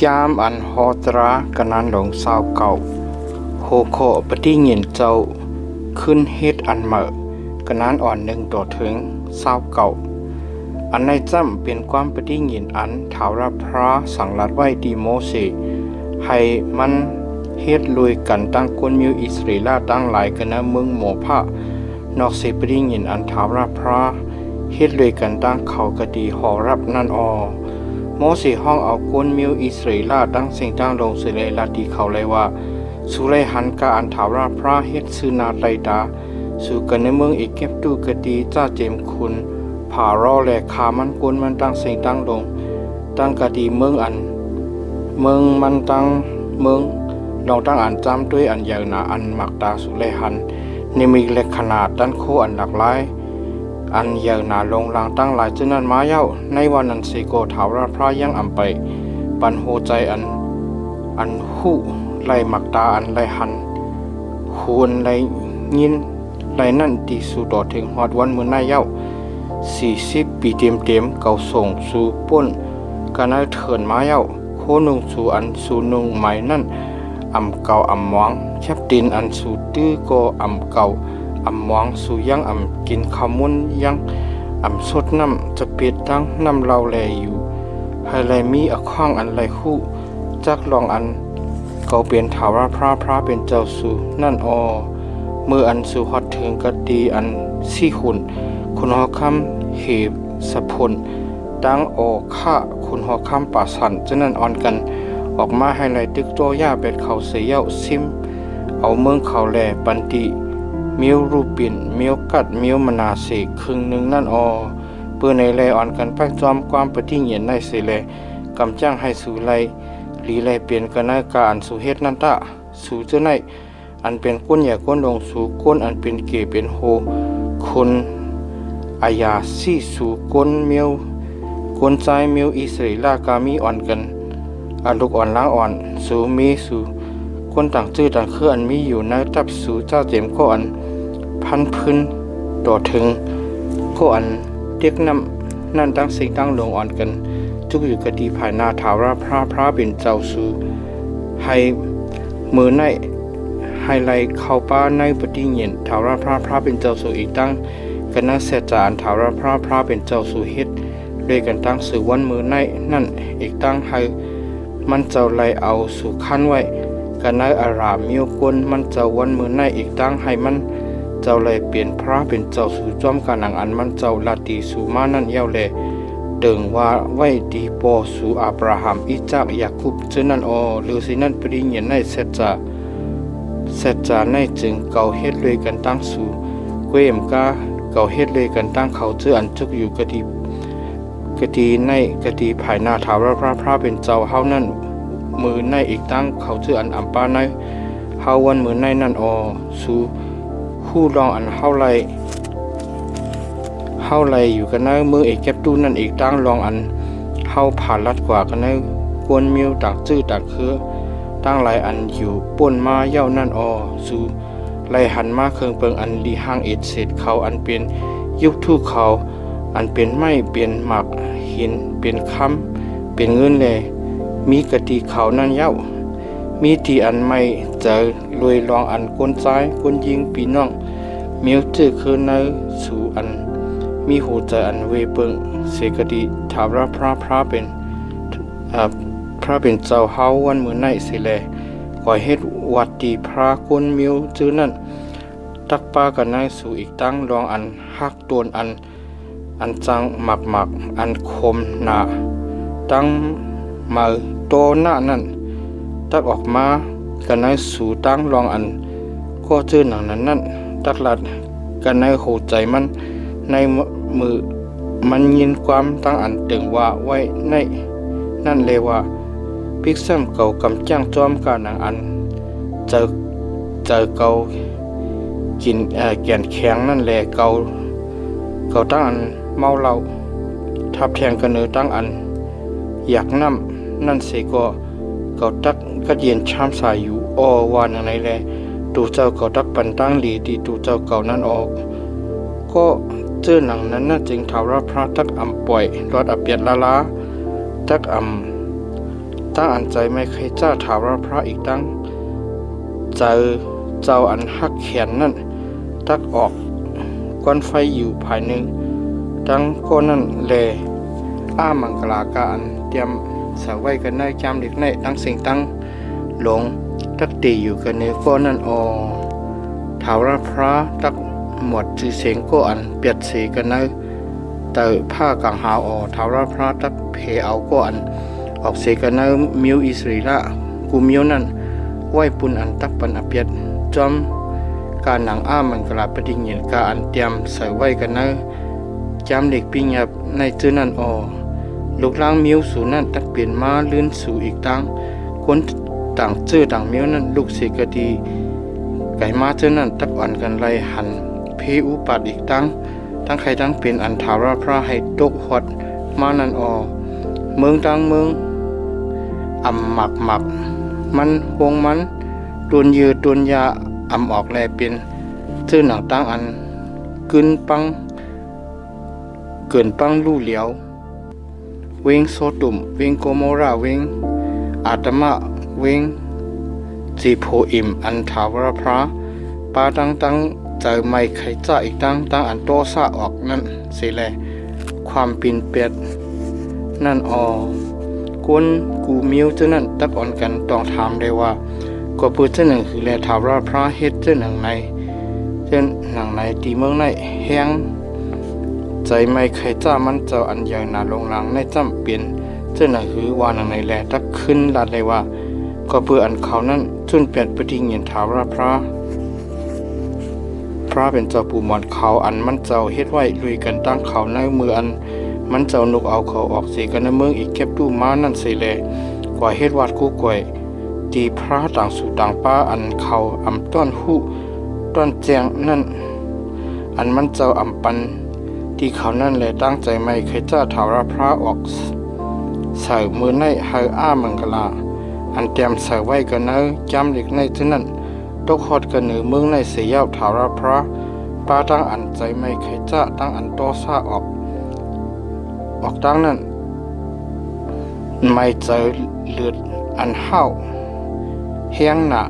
ยามอันฮอตรากันนันหลงสาวเก่าโหโคปฏิเงินเจ้าขึ้นเฮ็ดอันเหมอกันนันอ่อนหนึ่งต่อถึงสาวเก่าอันในจำเป็นความปฏิเงินอันถาวรพระสังรัดไว้ดีโมเสให้มันเฮ็ดลุยกันตั้งคนมิวอิสราเอลตั้งหลายกันนะเมืองหมอพระนอกเสปฏิเงินอันถาวรพระเฮ็ดลุยกันตั้งเขากะดีหอรับนั่นโมเสห้องเอาก้นมิวอิสราเอลตั้งสิ่งตั้งลงสิเลยลาดีเขาเลยว่าสุไลหันกาอันถาวราพระเฮ็ดซื้อนาไลดาสู่กันในเมืองอีเก็บตู้กะดีจ้าเจมคุณผ่ารอแหลกขามันก้นมันตั้งสิ่งตั้งลงตั้งกะดีเมืองมันตั้งเมืองลองตั้งอันจำด้วยอันใหญ่หนาอันหมักตาสุไลหันในมีเล็กขนาดด้านโคอันหลากหลายอันยาวหนาลงหลังตั้งหลายจนนั้นมาเย้าในวันนั้นสิโกถาวรพระยังอำไปปันโหใจอันหูไล่หมักตาอันไล่หันหูนไล่ยินไล่นั่นตีสู่ต่อถึงฮอดวันมื้อหน้าเย้า40 ปีเต็มเก่าส่งสู่ป้นกันเอาเถินมาเย้าโคนุงสู่อันสู่นุงใหม่นั่นอำเก่าอำหวางแคบตินอันสู่ตื้อก็อำเก่าอำหวางสู่ยังอำกินข้าวมุนยังอำสดน้ำจะเปียดตั้งน้ำเราแลอยู่ให้ไหลมีอข้างอันไหลคู่จักลองอันเก่าเปลี่ยนถาวรพระเป็นเจ้าสู่นั่นเมื่ออันสู่ฮอดถึงกะดีอันสี่หุ่นคุณหอคำเหบสะพลดังฆ่าคุณหอคำป่าสันจะนั่นอ่อนกันออกมาให้ไหลตึกโตย่าเป็ดเขาเสียเย้าซิมเอาเมืองเขาแลปันติมิวรูปินมิวกัดมิวมนาเสกครึ่งหนึ่งนั่นเปื่อในแลอ่อนกันแป้งจอมความปฏิเงียนในเสแลกำจ้างให้สู่ไลหลีไลเปลี่ยนกันในการอันสู่เฮ็ดนั่นตะสู่เจ้าในอันเป็นก้นใหญ่ก้นลงสู่ก้นอันเป็นเกเป็นโฮคนอายาซี่สู่ก้นมิวก้นใจมิวอิสราเอลกามีอ่อนกันอันลูกอ่อนล้างอ่อนสู่มีสู่คนต่างชื่อต่างคืออันมีอยู่ในตับสู่เจ้าเจมก็อันพันพื้นต่อถึงก็อันเด็กน้ำนั่นตั้งสิ่งตั้งลงอ่อนกันทุกอยู่กดีภายหน้าถาวรพระเป็นเจ้าสู่ให้มือในให้ไลเข้าป้าในปฏิเงียนถาวรพระเป็นเจ้าสู่อีกตั้งกันนักเสจานถาวรพระเป็นเจ้าสู่เฮ็ดด้วยกันตั้งสื่อวันมือในนั่นอีกตั้งให้มันเจ้าไลเอาสู่ขั้นไว้กันในอารามมิวกนมันเจ้าวันมือในอีกตั้งให้มันเจ้าเลยเปลี่ยนพระเป็นเจ้าสู่จอมกันอันมันเจ้าลาตีสู่มานั่นเย้าแลเดิงว่าไว้ดีปอสู่อับราฮัมอิจากยาคุบเจนั่นหรือสินั่นปริญญาในเสจาในจึงเก่าเฮ็ดเลยกันตั้งสู่เกวมกาเก่าเฮ็ดเลยกันตั้งเขาเจออันจุกอยู่กดีในกดีภายหน้าถาวรพระเป็นเจ้าเฮานั่นมือในอีกตั้งเขาเจออันอัมปาในเฮาวันมือในนั่นสู่คู่รองอันเฮาไลอยู่กันในมือเอกแก็บตู้นั่นอีกตั้งรองอันเฮาผ่านลัดกว่ากันในกวนมิวต่างชื่อต่างคือตั้งหลายอันอยู่ป่นมาเย้านั่นสู่ไลหันมาเครื่องเปิงอันดีห้างเอ็ดเศษเขาอันเป็นยุคทู่เขาอันเป็นไม้เปลี่ยนหมักหินเป็นคำเป็นเงินเลยมีกะติเขานั่นเย้ามีที่อันไม่จะรวยรองอันก้นซ้ายก้นยิงปีน้องเมียวเจอคือในสู่อันมีหัวใจอันเวเปิงเสกติถาวรพระเป็นพระเป็นเจ้าเฮาวันมือในสิแลก่อยเฮ็ดวัดดีพระก้นเมียวจื้อนั่นตักปากันในสู่อีกตั้งรองอันฮักโดนอันจังหมักอันคมหนาตั้งมาโตหน้านั่นตักออกมากันในสู่ตั้งรองอันก็เจอหนังนั้นตักลัดกันในหัวใจมันในมือมันยินความตั้งอันตึงว่าไว้ในนั่นเลยว่าพิกซ้ำเก่ากำจ้างจอมกาหนังอันเจอเก่ากินแก่นแข็งนั่นแหละเก่าตั้งอันเมาเหล้าทับแทงกันเนื้อตั้งอันอยากน้ำนั่นเสก็เก่าตักก็เย็นชามสายอยู่วานอย่างไรแลตูเจ้าเก่าตักปันตั้งหลีดีตูเจ้าเก่านั้นก็เจอหนังนั้นน่ะจึงถาวรพระตักอำป่วยรอดอเปียดลาตักอำ ตั้งอันใจไม่เคยเจ้าถาวรพระอีกตั้งเจอเจ้าอันหักแขนนั่นตักออกก้อนไฟอยู่ภายหนึ่งตั้งก้นนั่นแลมังกลาการเตรียมเสาไว้กันในจำเด็กในตั้งสิ่งตั้งหลงตักตีอยู่กันในก้นนั่นถาวรพระตักหมวดจีเสียงก็อันเปียดสีกันในแต่ผ้ากังหาถาวรพระตักเพเอาก็อันออกเสียกันในมิวอิสริละกูมิวนั่นไหวปุ่นอันตักปันอเปียดจอมการหนังมันกลาปฏิญญาการอันเตรียมใส่ไว้กันในจำเด็กปิญญาในจื้อนั่นลูกล้างมิวสูนั่นตักเปลี่ยนมาลื่นสู่อีกตั้งคนต่างจื้อต่างมิวนั่นลูกเสกดีไก่มาจื้อนั่นตักอ่อนกันไรหันเพอุปัดอีกตั้งใครทั้งเป็นอันถาวรพระให้ตกหดมานั่นเมืองตั้งเมืองหมักมันหวงมันตุนยืตุนยาออกแลเป็นจื้อหนังตั้งอันเกินปังลู่เหลียวเวงโซตุมเวงโกโมราเวงอาตมะเวงจีโพอิมอันถาวรพระปาตั้งเจอไม่ไขจ่าอีกตั้งอันโตซาออกนั่นสิแลความปินเปียดนั่นกวนกูมิวเจ้านั่นตักอ่อนกันต้องถามได้ว่าก็ปืนเจ้าหนึ่งคือแลถาวรพระเฮ็ดเจ้าหนังในตีเมืองในแห้งใจไม่เคยจ้ามันเจ้าอันใหญ่หนาลงหลังในจำเปลี่ยนเจ้าหนังคือว่าหนังในแลตักขึ้นลาดเลยว่าก็เพื่ออันเขานั้นจุนเปลี่ยนปฏิญญาถาวรพระเป็นเจ้าปู่หมอนเขาอันมันเจ้าเฮ็ดไว้ลุยกันตั้งเขาในมืออันมันเจ้านกเอาเขาออกเสียกันในเมืองอีกเก็บตู้ม้านั่นสิแลกว่าเฮ็ดวัดกู้ก่วยตีพระต่างสู่ต่างป้าอันเขาต้อนหู้ต้อนแจงนั่นอันมันเจ้าปันที่เขานั่นแหละตั้งใจไม่เคยจ้าถาวรพระออกใส่มือในเฮามังกลาอันเตรียมใส่ไว้กันเนจำเด็กในที่นั่นตกฮอดกันเหนือเมืองในเสียาวถาวรพระป้าตั้งอันใจไม่เคยจ้าตั้งอันโตซาออกตั้งนั้นไม่เจอเลือดอันห้าวแห้งหนา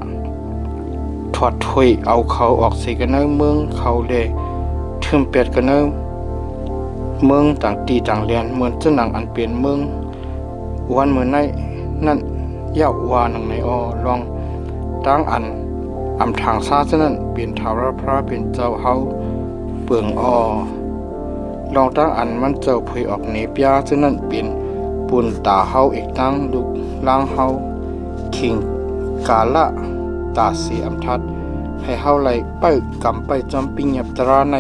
ถอดถอยเอาเขาออกสิกันเนเมืองเขาเลยทึมเปียดกันเนเมืองต่างตีต่างเรียนเหมือนเจ้าหนังอันเปลี่ยนเมืองวันเมื่อในนั่นยาววาหนังในลองตั้งอันทางซาเจ้านั้นเปลี่ยนถาวรพระเป็นเจ้าเฮาเปลืองลองตั้งอันมันเจ้าเพยออกเนปยาเจ้านั้นเปลี่ยนปุ่นตาเฮาอีกตั้งลูกล่างเฮาคิงกาละตาสีทัดให้เฮาไหลไปกำไปจอมปิญญาตราใน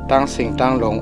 ตั้งสิ่งตั้งหลง